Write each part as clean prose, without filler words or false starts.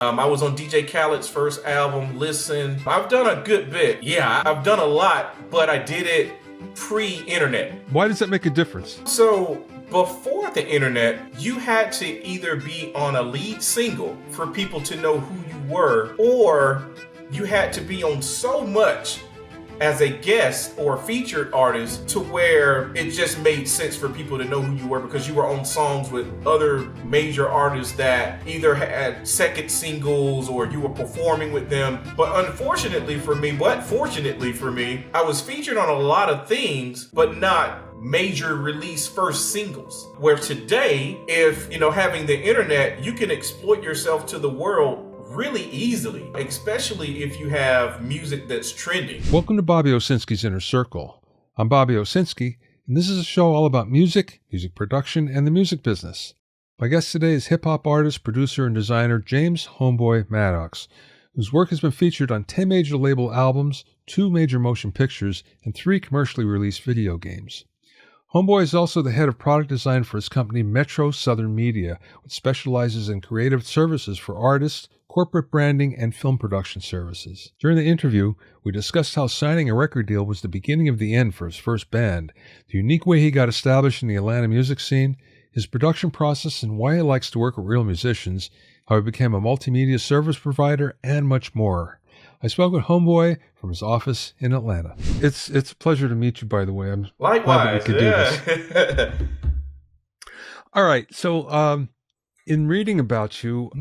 I was on DJ Khaled's first album, Listen. I've done a good bit. Yeah, I've done a lot, but I did it pre-internet. Why does that make a difference? So before the internet, you had to either be on a lead single for people to know who you were, or you had to be on so much as a guest or featured artist to where it just made sense for people to know who you were because you were on songs with other major artists that either had second singles or you were performing with them. But fortunately for me, I was featured on a lot of things, but not major release first singles. Where today, if having the internet, you can exploit yourself to the world really easily, especially if you have music that's trending. Welcome to Bobby Owsinski's Inner Circle. I'm Bobby Owsinski, and this is a show all about music, music production, and the music business. My guest today is hip-hop artist, producer, and designer James Homebwoi Maddox, whose work has been featured on 10 major label albums, 2 major motion pictures, and 3 commercially released video games. Homebwoi is also the head of product design for his company Metro Southern Media, which specializes in creative services for artists, corporate branding, and film production services. During the interview, we discussed how signing a record deal was the beginning of the end for his first band, the unique way he got established in the Atlanta music scene, his production process and why he likes to work with real musicians, how he became a multimedia service provider, and much more. I spoke with Homebwoi from his office in Atlanta. It's a pleasure to meet you, by the way. I'm Likewise, glad that we could do this. All right, so in reading about you,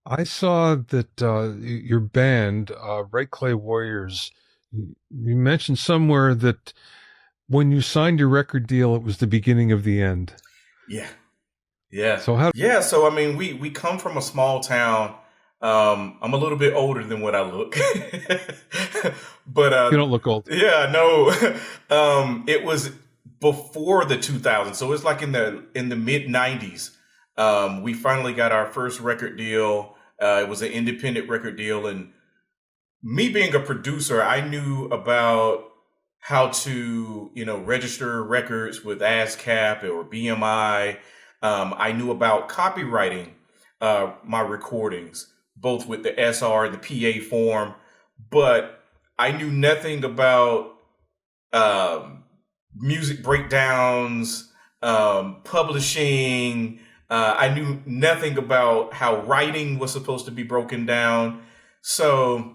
I saw that your band, Red Clay Warriors, you mentioned somewhere that when you signed your record deal, it was the beginning of the end. Yeah. So I mean, we come from a small town. I'm a little bit older than what I look, but you don't look old. Yeah, no. It was before the 2000s, so it's like in the mid 90s. We finally got our first record deal. It was an independent record deal. And me being a producer, I knew about how to, register records with ASCAP or BMI. I knew about copywriting my recordings, both with the SR and the PA form. But I knew nothing about music breakdowns, publishing. I knew nothing about how writing was supposed to be broken down. So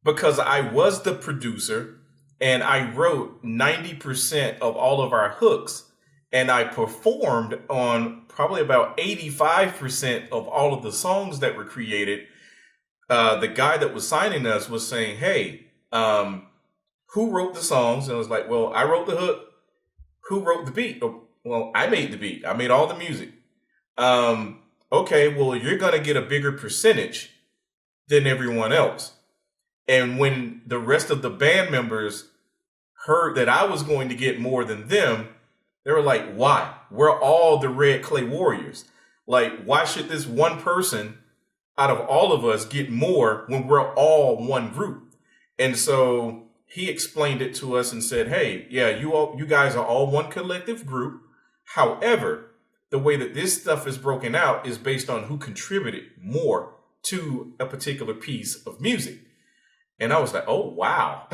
because I was the producer and I wrote 90% of all of our hooks and I performed on probably about 85% of all of the songs that were created, the guy that was signing us was saying, hey, who wrote the songs? And I was like, well, I wrote the hook. Who wrote the beat? Well, I made the beat. I made all the music. Okay, well, you're going to get a bigger percentage than everyone else. And when the rest of the band members heard that I was going to get more than them, they were like, why? We're all the Red Clay Warriors. Like, why should this one person out of all of us get more when we're all one group? And so he explained it to us and said, hey, yeah, you guys are all one collective group. However, the way that this stuff is broken out is based on who contributed more to a particular piece of music. And I was like, oh, wow.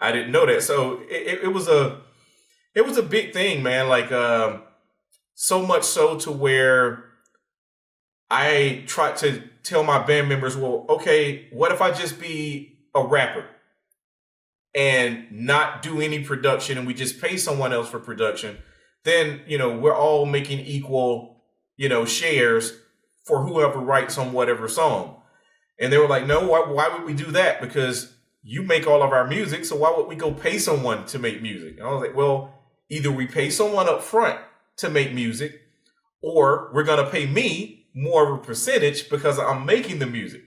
I didn't know that. So it was a big thing, man. Like, so much so to where I tried to tell my band members, well, okay, what if I just be a rapper and not do any production and we just pay someone else for production? Then, we're all making equal, shares for whoever writes on whatever song. And they were like, no, why would we do that? Because you make all of our music. So why would we go pay someone to make music? And I was like, well, either we pay someone up front to make music, or we're going to pay me more of a percentage because I'm making the music.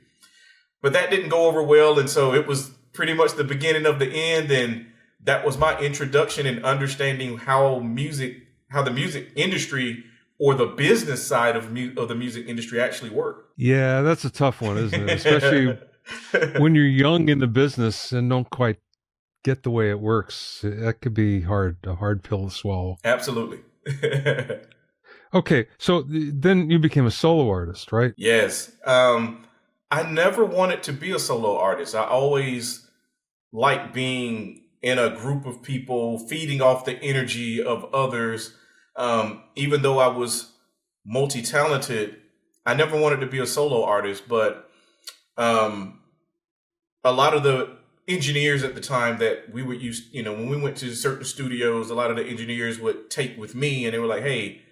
But that didn't go over well. And so it was pretty much the beginning of the end. And that was my introduction in understanding how the music industry or the business side of the music industry actually work. Yeah, that's a tough one, isn't it? Especially when you're young in the business and don't quite get the way it works. That could be a hard pill to swallow. Absolutely. Okay, so then you became a solo artist, right? Yes. I never wanted to be a solo artist. I always liked being in a group of people, feeding off the energy of others. Even though I was multi-talented, I never wanted to be a solo artist, but um, a lot of the engineers at the time that we would use, when we went to certain studios, a lot of the engineers would take with me and they were like, "Hey,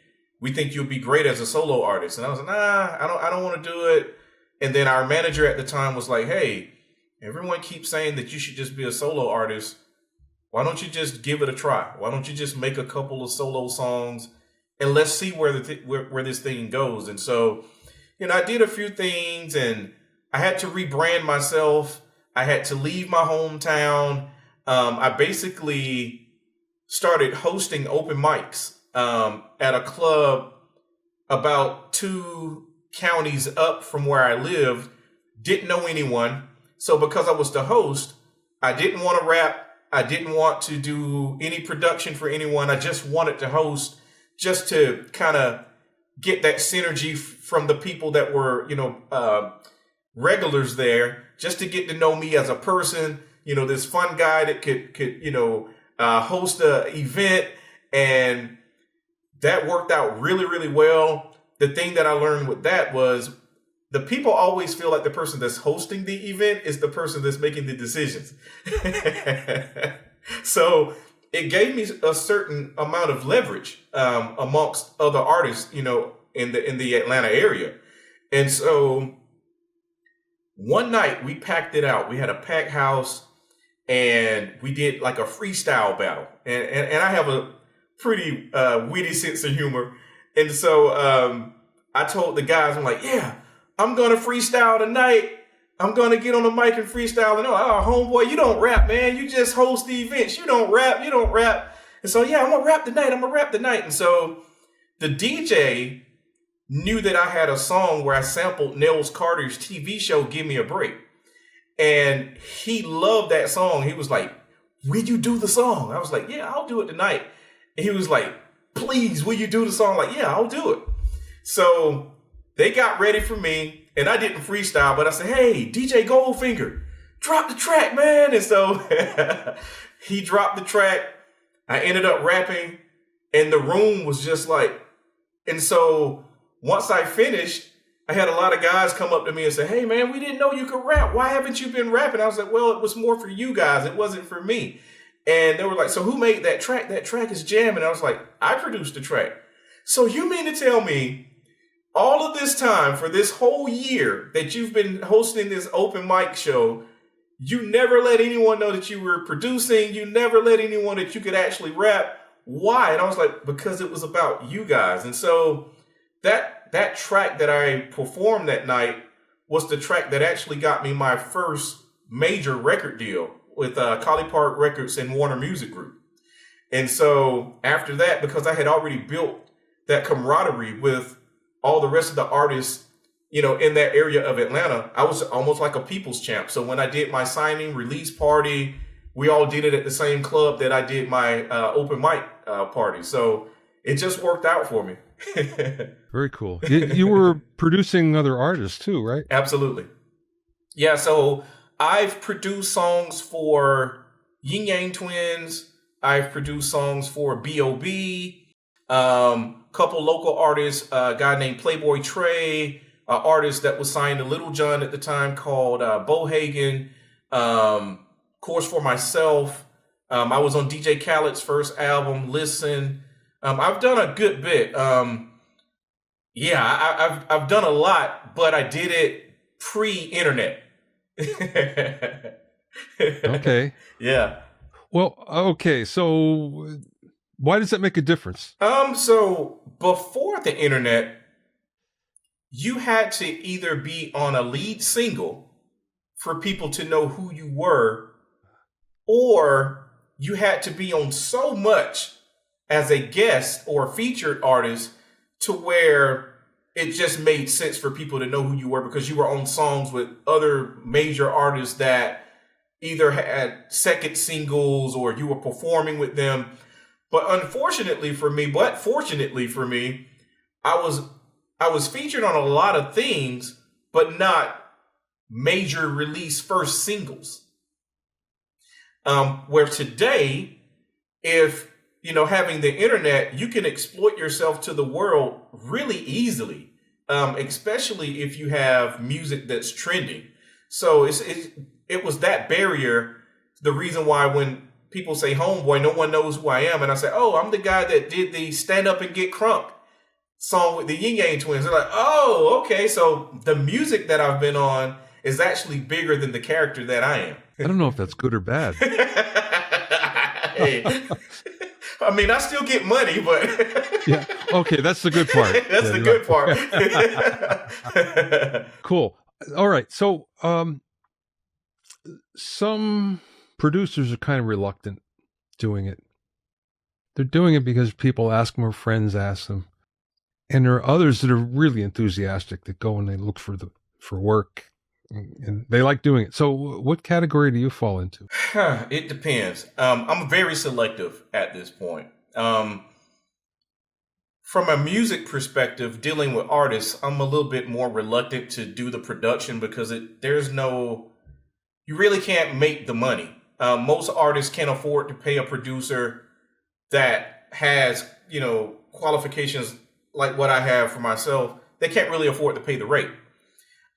we think you'll be great as a solo artist." And I was like, "Nah, I don't want to do it." And then our manager at the time was like, "Hey, everyone keeps saying that you should just be a solo artist. Why don't you just give it a try? Why don't you just make a couple of solo songs and let's see where where this thing goes?" And so, I did a few things and I had to rebrand myself. I had to leave my hometown. I basically started hosting open mics at a club about 2 counties up from where I lived. Didn't know anyone. So because I was the host, I didn't want to rap. I didn't want to do any production for anyone. I just wanted to host just to kind of get that synergy from the people that were, regulars there, just to get to know me as a person, this fun guy that could host a event. And that worked out really, really well. The thing that I learned with that was the people always feel like the person that's hosting the event is the person that's making the decisions. So it gave me a certain amount of leverage amongst other artists, in the Atlanta area. And so one night we packed it out. We had a packed house and we did like a freestyle battle. And I have a pretty witty sense of humor. And so I told the guys, I'm like, "Yeah, I'm going to freestyle tonight. I'm going to get on the mic and freestyle." And they're like, "Oh, homeboy, you don't rap, man. You just host the events. You don't rap. And so, "Yeah, I'm going to rap tonight. And so the DJ knew that I had a song where I sampled Nels Carter's TV show, Give Me a Break. And he loved that song. He was like, "Will you do the song?" I was like, "Yeah, I'll do it tonight." And he was like, "Please, will you do the song?" Like, "Yeah, I'll do it." So they got ready for me, and I didn't freestyle, but I said, "Hey, DJ Goldfinger, drop the track, man." And so he dropped the track. I ended up rapping, and the room was just like, and so once I finished, I had a lot of guys come up to me and say, "Hey, man, we didn't know you could rap. Why haven't you been rapping?" I was like, "Well, it was more for you guys. It wasn't for me." And they were like, "So who made that track? That track is jamming." I was like, "I produced the track." So you mean to tell me all of this time, for this whole year that you've been hosting this open mic show, you never let anyone know that you were producing? You never let anyone that you could actually rap? Why? And I was like, "Because it was about you guys." And so that track that I performed that night was the track that actually got me my first major record deal with Collie Park Records and Warner Music Group. And so after that, because I had already built that camaraderie with all the rest of the artists, in that area of Atlanta, I was almost like a people's champ. So when I did my signing release party, we all did it at the same club that I did my open mic party. So it just worked out for me. Very cool. You were producing other artists too, right? Absolutely. Yeah. So I've produced songs for Yin Yang Twins. I've produced songs for B.O.B. Couple local artists, a guy named Playboy Trey, an artist that was signed to Little John at the time called Bo Hagen. Of course, for myself, I was on DJ Khaled's first album, Listen. I've done a good bit. I've done a lot, but I did it pre-internet. Okay. Yeah. Well, okay. So why does that make a difference? So before the internet, you had to either be on a lead single for people to know who you were, or you had to be on so much as a guest or featured artist to where it just made sense for people to know who you were because you were on songs with other major artists that either had second singles or you were performing with them. But fortunately for me, I was featured on a lot of things, but not major release first singles. Where today, if having the internet, you can exploit yourself to the world really easily, especially if you have music that's trending. So it was that barrier, the reason why when people say Homebwoi, no one knows who I am, and I say, oh, I'm the guy that did the Stand Up and Get Crunk song with the Yin Yang Twins. They're like, oh, okay, so the music that I've been on is actually bigger than the character that I am. I don't know if that's good or bad. Hey, I mean, I still get money, but yeah, okay, that's the good part. That's the good part. Cool. All right, so some producers are kind of reluctant doing it. They're doing it because people ask them or friends ask them. And there are others that are really enthusiastic that go and they look for work and they like doing it. So what category do you fall into? It depends. I'm very selective at this point. From a music perspective, dealing with artists, I'm a little bit more reluctant to do the production because you really can't make the money. Most artists can't afford to pay a producer that has, qualifications like what I have for myself. They can't really afford to pay the rate.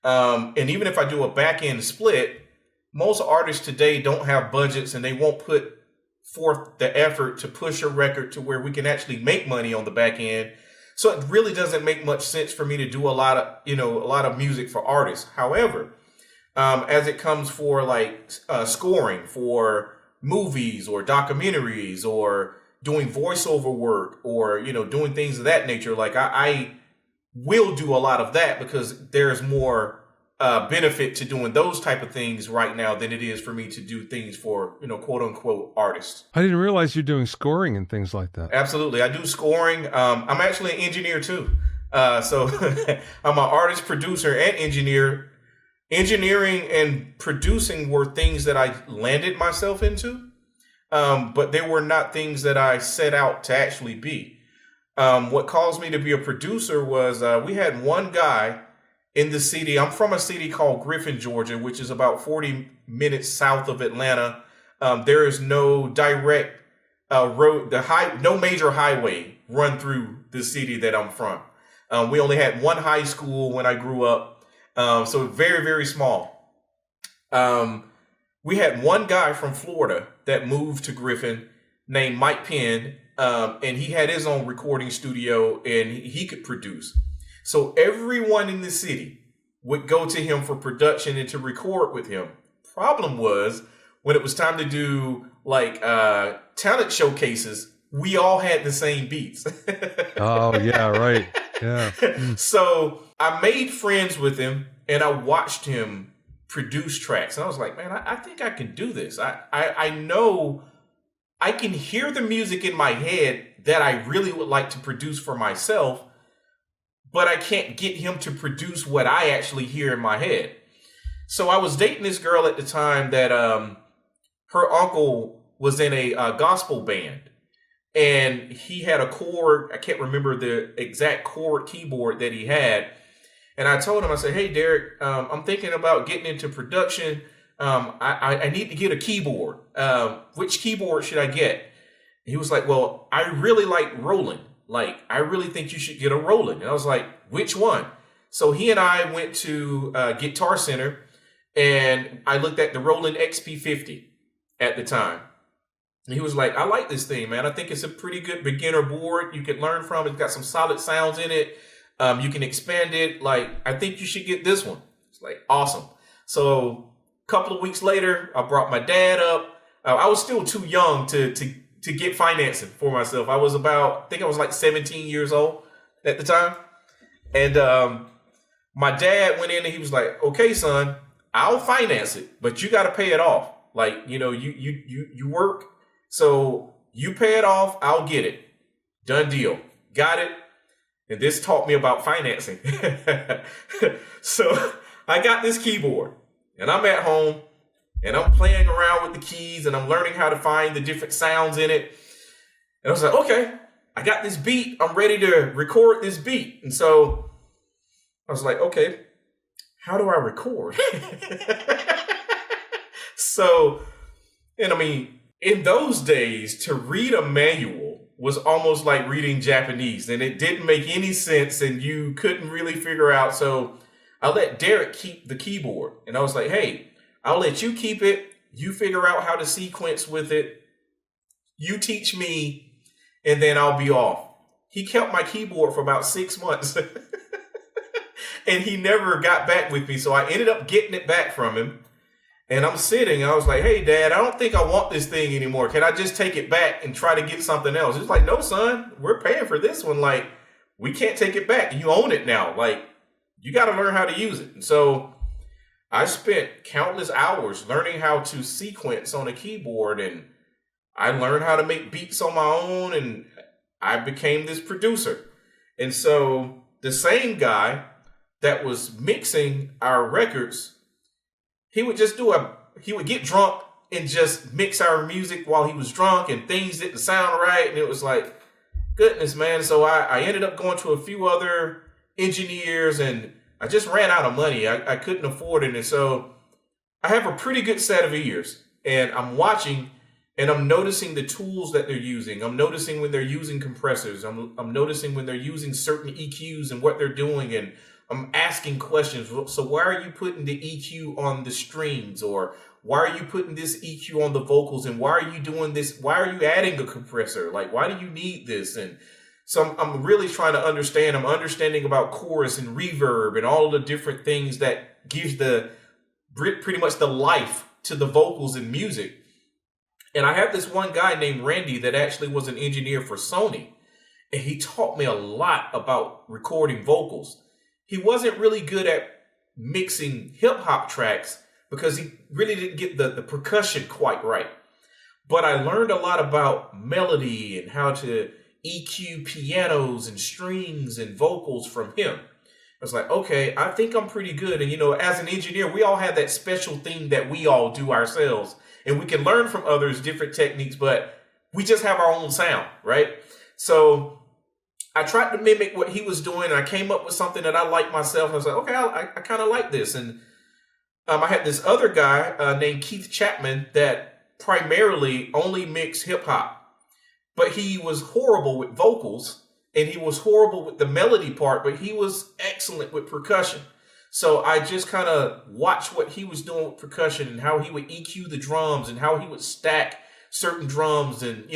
And even if I do a back end split, most artists today don't have budgets and they won't put forth the effort to push a record to where we can actually make money on the back end. So it really doesn't make much sense for me to do a lot of music for artists. However, as it comes for like scoring for movies or documentaries or doing voiceover work or, doing things of that nature, like I will do a lot of that because there's more benefit to doing those type of things right now than it is for me to do things for, quote unquote artists. I didn't realize you're doing scoring and things like that. Absolutely. I do scoring. I'm actually an engineer too. So I'm an artist, producer, and engineer. Engineering and producing were things that I landed myself into, but they were not things that I set out to actually be. What caused me to be a producer was we had one guy in the city. I'm from a city called Griffin, Georgia, which is about 40 minutes south of Atlanta. There is no direct road, no major highway run through the city that I'm from. We only had one high school when I grew up. So very, very small. We had one guy from Florida that moved to Griffin named Mike Penn, and he had his own recording studio and he could produce. So everyone in the city would go to him for production and to record with him. Problem was, when it was time to do like talent showcases, we all had the same beats. Oh, yeah, right. Yeah. So I made friends with him and I watched him produce tracks. And I was like, man, I think I can do this. I know I can hear the music in my head that I really would like to produce for myself, but I can't get him to produce what I actually hear in my head. So I was dating this girl at the time that her uncle was in a gospel band. And he had a chord, I can't remember the exact chord keyboard that he had. And I told him, I said, hey, Derek, I'm thinking about getting into production. I need to get a keyboard. Which keyboard should I get? He was like, well, I really like Roland. Like, I really think you should get a Roland. And I was like, which one? So he and I went to Guitar Center and I looked at the Roland XP50 at the time. And he was like, I like this thing, man. I think it's a pretty good beginner board you can learn from. It's got some solid sounds in it. You can expand it. Like, I think you should get this one. It's like, awesome. So a couple of weeks later, I brought my dad up. I was still too young to get financing for myself. I was like 17 years old at the time. And my dad went in and he was like, okay, son, I'll finance it, but you got to pay it off. Like, you work. So you pay it off, I'll get it. Done deal. Got it. And this taught me about financing. So I got this keyboard and I'm at home and I'm playing around with the keys and I'm learning how to find the different sounds in it. And I was like, okay, I got this beat. I'm ready to record this beat. And so I was like, okay, how do I record? So, and I mean, in those days, to read a manual was almost like reading Japanese, and it didn't make any sense, and you couldn't really figure out. So I let Derek keep the keyboard, and I was like, hey, I'll let you keep it. You figure out how to sequence with it. You teach me, and then I'll be off. He kept my keyboard for about 6 months, and he never got back with me. So I ended up getting it back from him. And I'm sitting, I was like, hey, Dad, I don't think I want this thing anymore. Can I just take it back and try to get something else? He's like, no, son, we're paying for this one. Like, we can't take it back. You own it now. Like, you got to learn how to use it. And so I spent countless hours learning how to sequence on a keyboard. And I learned how to make beats on my own. And I became this producer. And so the same guy that was mixing our records, he would get drunk and just mix our music while he was drunk, and things didn't sound right. And it was like, goodness, man. So I ended up going to a few other engineers, and I just ran out of money. I couldn't afford it. And so I have a pretty good set of ears, and I'm watching and I'm noticing the tools that they're using. I'm noticing when they're using compressors. I'm noticing when they're using certain EQs and what they're doing. And I'm asking questions. So why are you putting the EQ on the strings? Or why are you putting this EQ on the vocals? And why are you doing this? Why are you adding a compressor? Like, why do you need this? And so I'm really trying to understand. I'm understanding about chorus and reverb and all the different things that gives pretty much the life to the vocals and music. And I had this one guy named Randy that actually was an engineer for Sony. And he taught me a lot about recording vocals. He wasn't really good at mixing hip hop tracks because he really didn't get the percussion quite right. But I learned a lot about melody and how to EQ pianos and strings and vocals from him. I was like, okay, I think I'm pretty good. And, as an engineer, we all have that special thing that we all do ourselves. And we can learn from others different techniques, but we just have our own sound, right? So I tried to mimic what he was doing, and I came up with something that I liked myself. I was like, okay, I kind of like this. And I had this other guy named Keith Chapman that primarily only mixed hip hop, but he was horrible with vocals, and he was horrible with the melody part, but he was excellent with percussion. So I just kind of watched what he was doing with percussion and how he would EQ the drums and how he would stack certain drums, and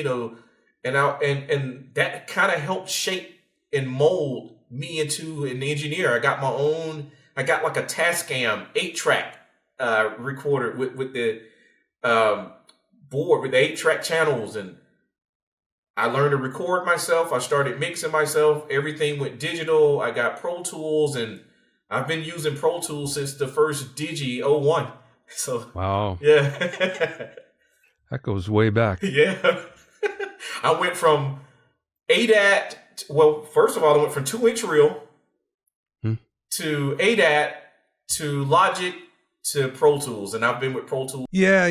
and that kind of helped shape and mold me into an engineer. I got like a Tascam 8-track recorder with the board with the 8-track channels, and I learned to record myself. I started mixing myself. Everything went digital. I got Pro Tools, and I've been using Pro Tools since the first Digi 01. So wow, yeah, that goes way back. Yeah, I went from ADAT. Well, first of all, I went from 2-inch reel to ADAT to Logic to Pro Tools, and I've been with Pro Tools. Yeah,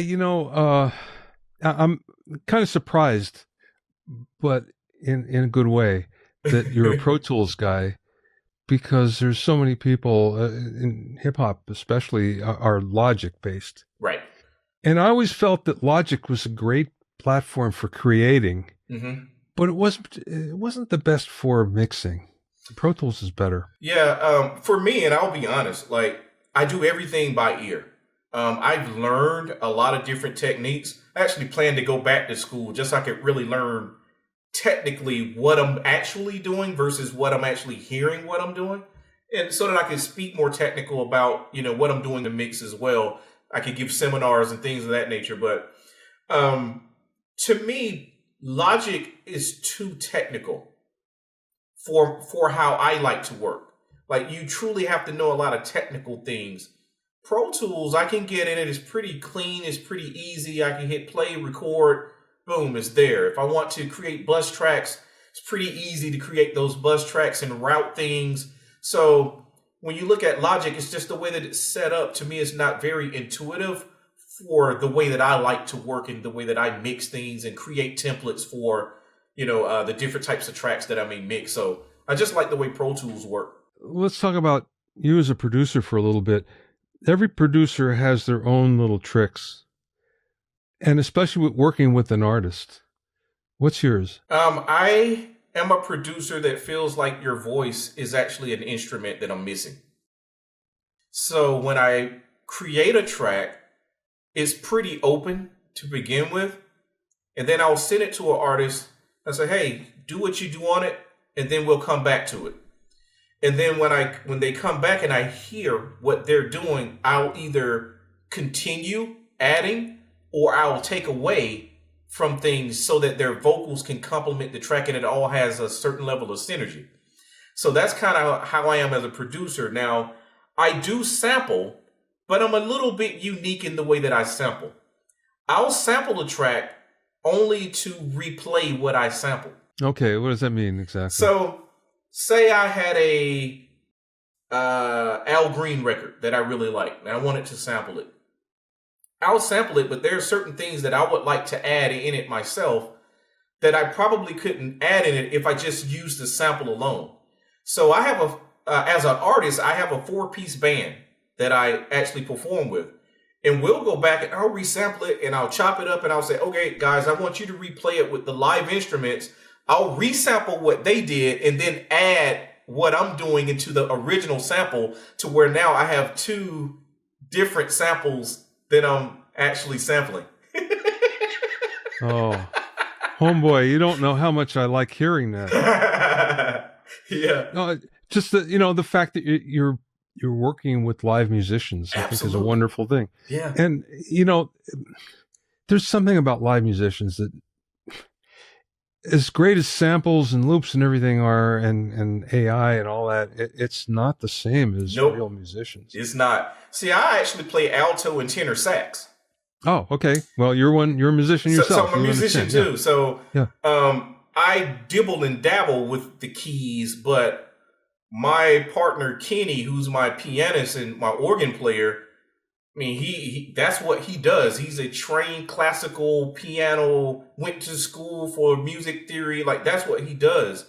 I'm kind of surprised, but in a good way, that you're a Pro Tools guy, because there's so many people in hip hop, especially, are Logic based. Right. And I always felt that Logic was a great platform for creating, but it wasn't the best for mixing. Pro Tools is better. Yeah, for me, and I'll be honest, like, I do everything by ear. I've learned a lot of different techniques. I actually plan to go back to school just so I could really learn technically what I'm actually doing versus what I'm actually hearing what I'm doing. And so that I can speak more technical about, what I'm doing to mix as well. I could give seminars and things of that nature. But to me, Logic is too technical for how I like to work. Like, you truly have to know a lot of technical things. Pro Tools, I can get in it. It's pretty clean. It's pretty easy. I can hit play, record, boom, it's there. If I want to create bus tracks, it's pretty easy to create those bus tracks and route things. So when you look at Logic, it's just the way that it's set up. To me, it's not very intuitive for the way that I like to work and the way that I mix things and create templates for, the different types of tracks that I may mix. So I just like the way Pro Tools work. Let's talk about you as a producer for a little bit. Every producer has their own little tricks, and especially with working with an artist. What's yours? I am a producer that feels like your voice is actually an instrument that I'm missing. So when I create a track, it's pretty open to begin with. And then I'll send it to an artist and say, hey, do what you do on it, and then we'll come back to it. And then when they come back and I hear what they're doing, I'll either continue adding or I'll take away from things so that their vocals can complement the track and it all has a certain level of synergy. So that's kind of how I am as a producer. Now, I do sample, but I'm a little bit unique in the way that I sample. I'll sample a track only to replay what I sampled. Okay, what does that mean exactly? So, say I had a Al Green record that I really like, and I wanted to sample it. I'll sample it, but there are certain things that I would like to add in it myself that I probably couldn't add in it if I just used the sample alone. So I have as an artist, I have a 4-piece band that I actually perform with. And we'll go back and I'll resample it and I'll chop it up and I'll say, okay, guys, I want you to replay it with the live instruments. I'll resample what they did and then add what I'm doing into the original sample to where now I have 2 different samples that I'm actually sampling. Oh, homeboy, you don't know how much I like hearing that. Yeah. No, just the fact that you're working with live musicians, I think is a wonderful thing. Yeah. And there's something about live musicians that, as great as samples and loops and everything are, and AI and all that, it's not the same as real musicians. It's not. See, I actually play alto and tenor sax. Oh, okay. Well, you're a musician yourself. So I'm a musician too. Yeah. So yeah. I dibble and dabble with the keys, but my partner Kenny, who's my pianist and my organ player, I mean, he that's what he does. He's a trained classical piano, went to school for music theory. Like, that's what he does.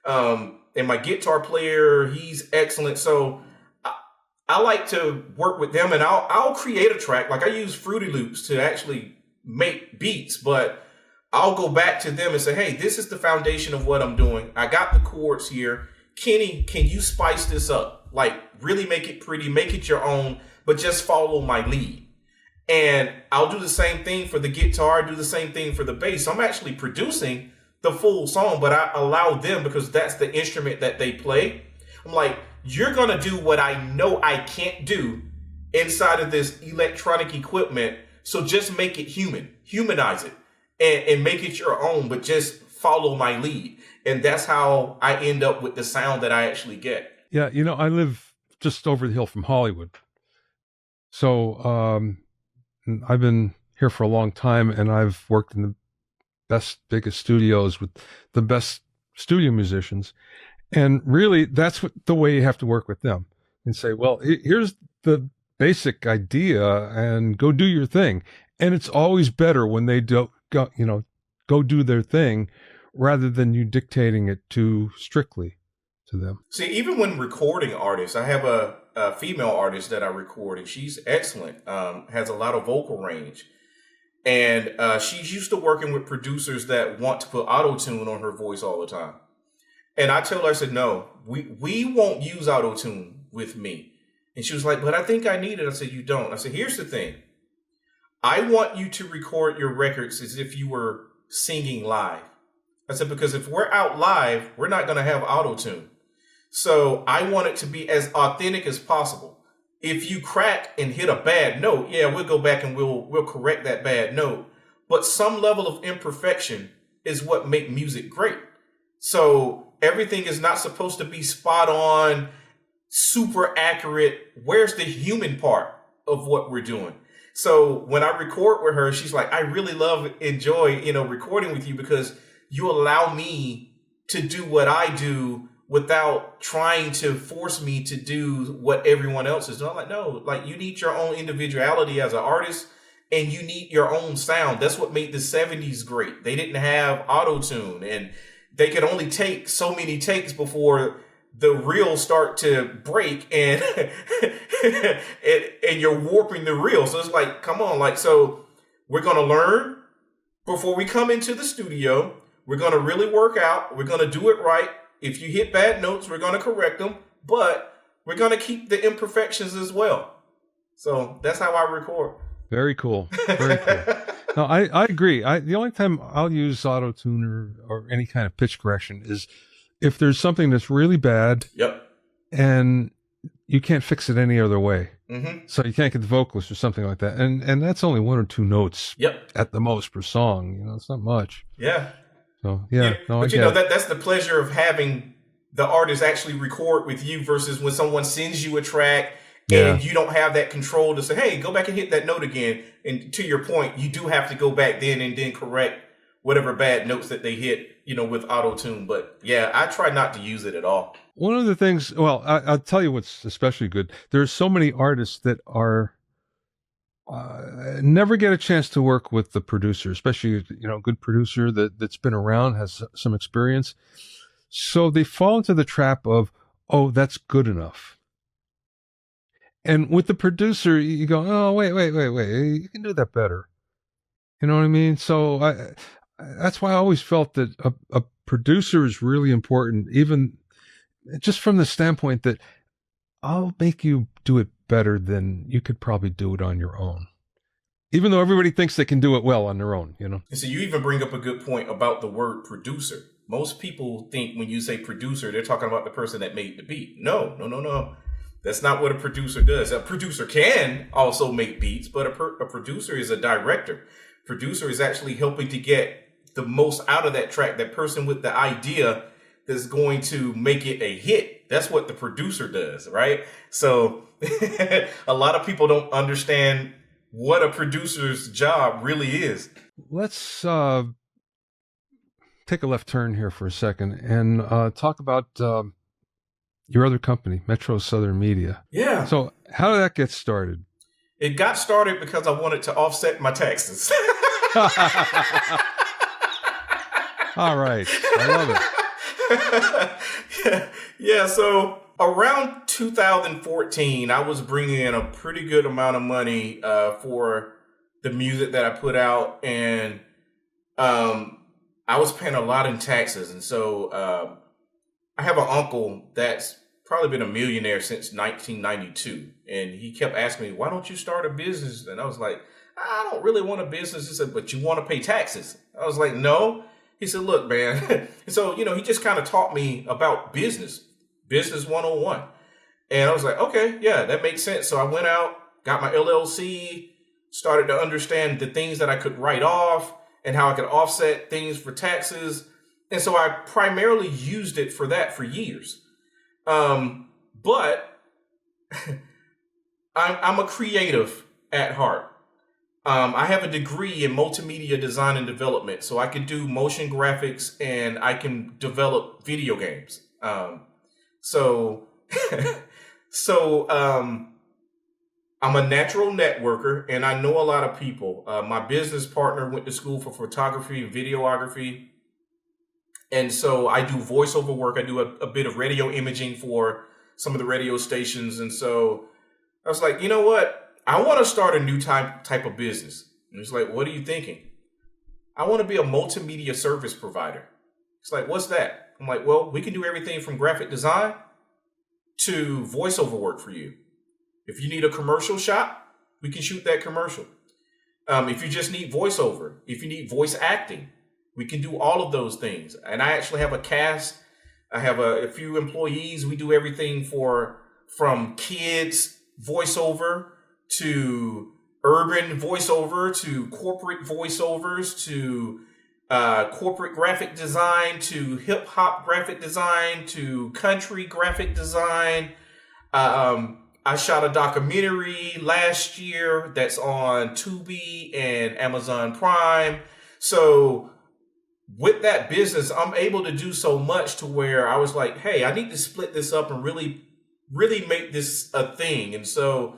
And my guitar player, he's excellent. So I like to work with them and I'll create a track. Like, I use Fruity Loops to actually make beats, but I'll go back to them and say, hey, this is the foundation of what I'm doing. I got the chords here. Kenny, can you spice this up? Like, really make it pretty, make it your own, but just follow my lead. And I'll do the same thing for the guitar, do the same thing for the bass. I'm actually producing the full song, but I allow them, because that's the instrument that they play. I'm like, you're going to do what I know I can't do inside of this electronic equipment. So just make it humanize it and make it your own, but just follow my lead. And that's how I end up with the sound that I actually get. Yeah. I live just over the hill from Hollywood. So I've been here for a long time, and I've worked in the best, biggest studios with the best studio musicians. And really, that's the way you have to work with them and say, well, here's the basic idea and go do your thing. And it's always better when they go do their thing rather than you dictating it too strictly to them. See, even when recording artists, I have a female artist that I record, and she's excellent, has a lot of vocal range. And she's used to working with producers that want to put auto-tune on her voice all the time. And I told her, I said, no, we won't use auto-tune with me. And she was like, but I think I need it. I said, you don't. I said, here's the thing. I want you to record your records as if you were singing live. I said, because if we're out live, we're not going to have auto-tune. So I want it to be as authentic as possible. If you crack and hit a bad note, yeah, we'll go back and we'll correct that bad note. But some level of imperfection is what makes music great. So everything is not supposed to be spot on, super accurate. Where's the human part of what we're doing? So when I record with her, she's like, I really enjoy, recording with you, because you allow me to do what I do without trying to force me to do what everyone else is doing. I'm like, no, like, you need your own individuality as an artist, and you need your own sound. That's what made the 70s great. They didn't have auto-tune, and they could only take so many takes before the reels start to break, and and you're warping the reel. So it's like, come on, like, so we're going to learn before we come into the studio. We're going to really work out. We're going to do it right. If you hit bad notes, we're going to correct them, but we're going to keep the imperfections as well. So that's how I record. Very cool. Very cool. No, I agree. The only time I'll use auto-tune or any kind of pitch correction is if there's something that's really bad. Yep. And you can't fix it any other way. Mm-hmm. So you can't get the vocalist or something like that. And that's only 1 or 2 notes. Yep. At the most per song. You know, it's not much. Yeah. So, yeah. No, but, that's the pleasure of having the artist actually record with you versus when someone sends you a track and you don't have that control to say, hey, go back and hit that note again. And to your point, you do have to go back then and then correct whatever bad notes that they hit, with auto-tune. But yeah, I try not to use it at all. One of the things, well, I'll tell you what's especially good. There's so many artists that are never get a chance to work with the producer, especially, a good producer that's been around, has some experience. So they fall into the trap of, oh, that's good enough. And with the producer, you go, oh, wait, you can do that better. You know what I mean? So that's why I always felt that a producer is really important, even just from the standpoint that I'll make you do it better than you could probably do it on your own. Even though everybody thinks they can do it well on their own, And so you even bring up a good point about the word producer. Most people think when you say producer, they're talking about the person that made the beat. No. That's not what a producer does. A producer can also make beats, but a producer is a director. Producer is actually helping to get the most out of that track, that person with the idea that's going to make it a hit. That's what the producer does, right? So a lot of people don't understand what a producer's job really is. Let's take a left turn here for a second and talk about your other company, Metro Southern Media. Yeah. So how did that get started? It got started because I wanted to offset my taxes. All right. I love it. Yeah. So around 2014, I was bringing in a pretty good amount of money for the music that I put out. And I was paying a lot in taxes. And so I have an uncle that's probably been a millionaire since 1992. And he kept asking me, why don't you start a business? And I was like, I don't really want a business. He said, but you want to pay taxes? I was like, no. He said, look, man. So, he just kind of taught me about business 101. And I was like, okay, yeah, that makes sense. So I went out, got my LLC, started to understand the things that I could write off and how I could offset things for taxes. And so I primarily used it for that for years. But I'm a creative at heart. I have a degree in multimedia design and development, so I can do motion graphics and I can develop video games. So I'm a natural networker and I know a lot of people. My business partner went to school for photography and videography. And so I do voiceover work. I do a bit of radio imaging for some of the radio stations. And so I was like, you know what? I want to start a new type of business. And he's like, what are you thinking? I want to be a multimedia service provider. It's like, what's that? I'm like, well, we can do everything from graphic design to voiceover work for you. If you need a commercial shot, we can shoot that commercial. If you just need voiceover, if you need voice acting, we can do all of those things. And I actually have a cast. I have a few employees. We do everything from kids voiceover to urban voiceover to corporate voiceovers to corporate graphic design to hip hop graphic design to country graphic design. I shot a documentary last year that's on Tubi and Amazon Prime. So with that business, I'm able to do so much to where I was like, hey, I need to split this up and really, really make this a thing. And so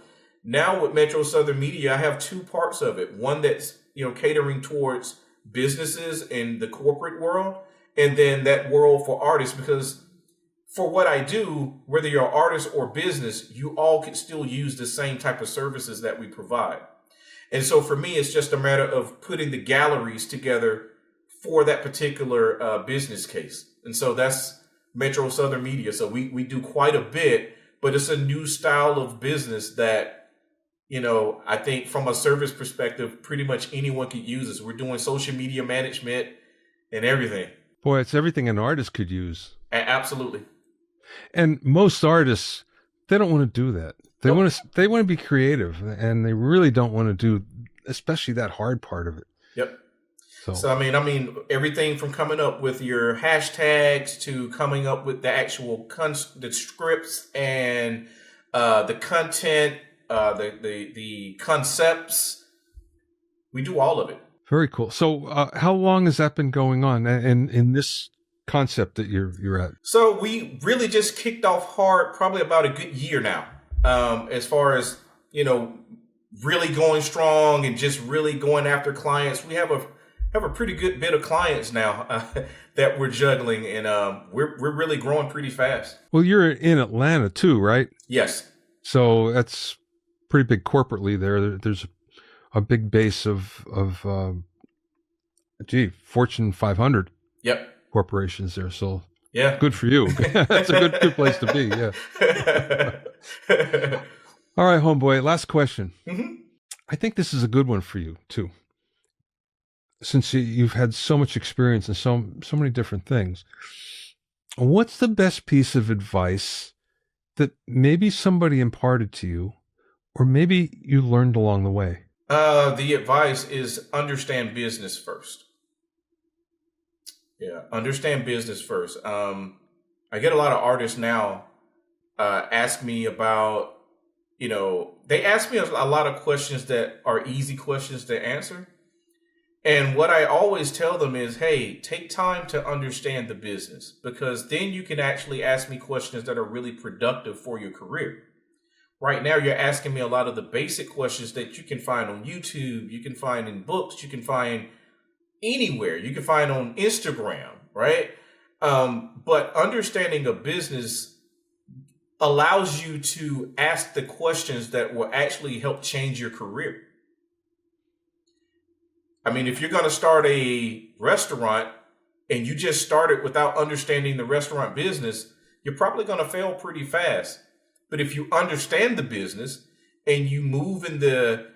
Now with Metro Southern Media, I have two parts of it. One that's, catering towards businesses in the corporate world, and then that world for artists, because for what I do, whether you're an artist or business, you all can still use the same type of services that we provide. And so for me, it's just a matter of putting the galleries together for that particular business case. And so that's Metro Southern Media. So we do quite a bit, but it's a new style of business that, I think from a service perspective, pretty much anyone could use this. We're doing social media management and everything. Boy, it's everything an artist could use. Absolutely. And most artists, they don't want to do that. They want to be creative, and they really don't want to do, especially that hard part of it. Yep. So I mean, everything from coming up with your hashtags to coming up with the actual the scripts and the content, the concepts. We do all of it. Very cool. So how long has that been going on in this concept that you're at? So we really just kicked off hard probably about a good year now. As far as, really going strong and just really going after clients. We have a pretty good bit of clients now that we're juggling, and we're really growing pretty fast. Well, you're in Atlanta too, right? Yes. So that's pretty big corporately there. There's a big base of Fortune 500 corporations there. So yeah, good for you. That's a good place to be. Yeah. All right, homeboy. Last question. Mm-hmm. I think this is a good one for you too, since you've had so much experience in so many different things. What's the best piece of advice that maybe somebody imparted to you, or maybe you learned along the way? The advice is understand business first. Yeah, understand business first. I get a lot of artists now ask me about, they ask me a lot of questions that are easy questions to answer. And what I always tell them is, hey, take time to understand the business, because then you can actually ask me questions that are really productive for your career. Right now, you're asking me a lot of the basic questions that you can find on YouTube, you can find in books, you can find anywhere, you can find on Instagram, right? But understanding a business allows you to ask the questions that will actually help change your career. I mean, if you're going to start a restaurant and you just start it without understanding the restaurant business, you're probably going to fail pretty fast. But if you understand the business and you move in the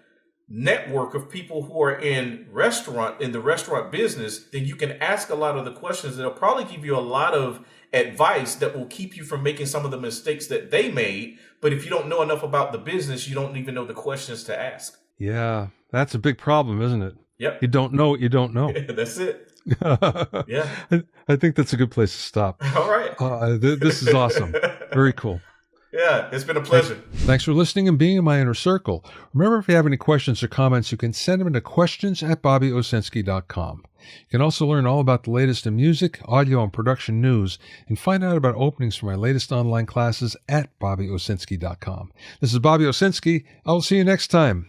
network of people who are in the restaurant business, then you can ask a lot of the questions that'll probably give you a lot of advice that will keep you from making some of the mistakes that they made. But if you don't know enough about the business, you don't even know the questions to ask. Yeah, that's a big problem, isn't it? Yep. You don't know what you don't know. That's it. Yeah. I think that's a good place to stop. All right. This is awesome. Very cool. Yeah, it's been a pleasure. Thanks for listening and being in my inner circle. Remember, if you have any questions or comments, you can send them to questions@bobbyosensky.com. You can also learn all about the latest in music, audio, and production news, and find out about openings for my latest online classes at bobbyosensky.com. This is Bobby Osensky. I will see you next time.